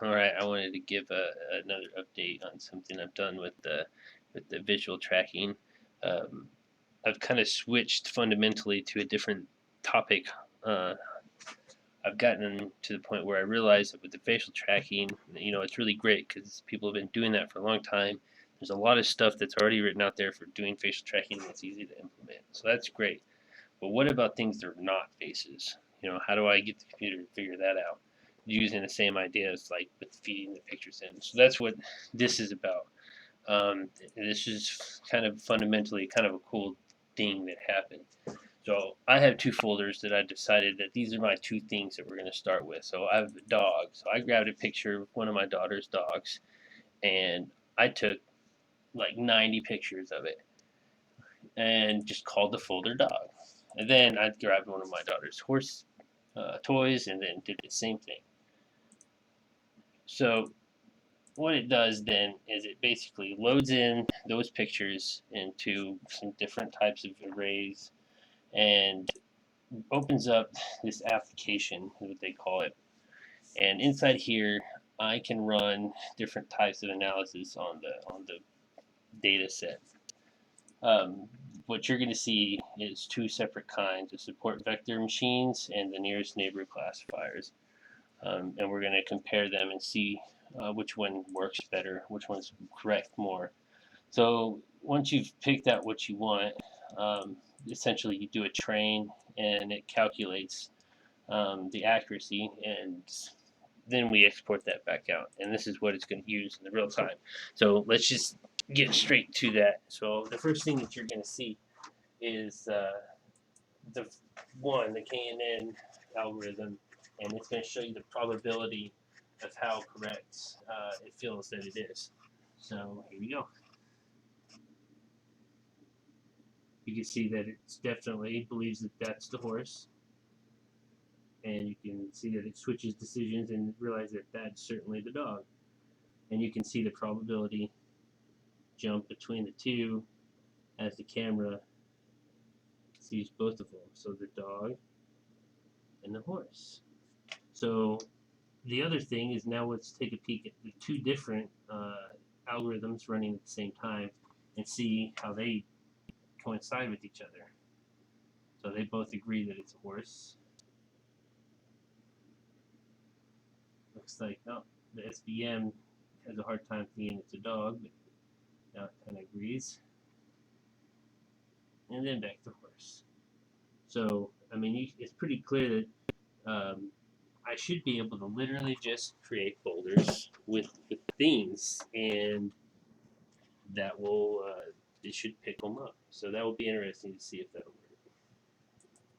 All right, I wanted to give another update on something I've done with the visual tracking. Um, I've kind of switched fundamentally to a different topic. Uh, I've gotten to the point where I realize that with the facial tracking, it's really great because people have been doing that for a long time. There's a lot of stuff that's already written out there for doing facial tracking that's easy to implement. So that's great. But what about things that are not faces? How do I get the computer to figure that out? Using the same ideas like with feeding the pictures in. So that's what this is about. This is kind of fundamentally kind of a cool thing that happened. So I have two folders that I decided that these are my two things that we're going to start with. So I have a dog. So I grabbed a picture of one of my daughter's dogs, and I took like 90 pictures of it and just called the folder dog. And then I grabbed one of my daughter's horse toys and then did the same thing. So what it does then is it basically loads in those pictures into some different types of arrays and opens up this application, is what they call it. And inside here, I can run different types of analysis on the data set. Um, what you're going to see is two separate kinds of support vector machines and the nearest neighbor classifiers. And we're going to compare them and see which one works better, which one's correct more. So once you've picked out what you want, essentially you do a train and it calculates the accuracy, and then we export that back out. And this is what it's going to use in the real time. So let's just get straight to that. So the first thing that you're going to see is the the KNN algorithm, and it's going to show you the probability of how correct it feels that it is. So here we go. You can see that it definitely believes that that's the horse, and you can see that it switches decisions and realize that that's certainly the dog. And you can see the probability jump between the two as the camera sees both of them. So the dog and the horse. So the other thing is now let's take a peek at the two different algorithms running at the same time and see how they coincide with each other. So they both agree that it's a horse. Looks like the SVM has a hard time thinking it's a dog, but now it kind of agrees. And then back to horse. So, I mean, it's pretty clear that I should be able to literally just create folders with themes, and that will it should pick them up. So that will be interesting to see if that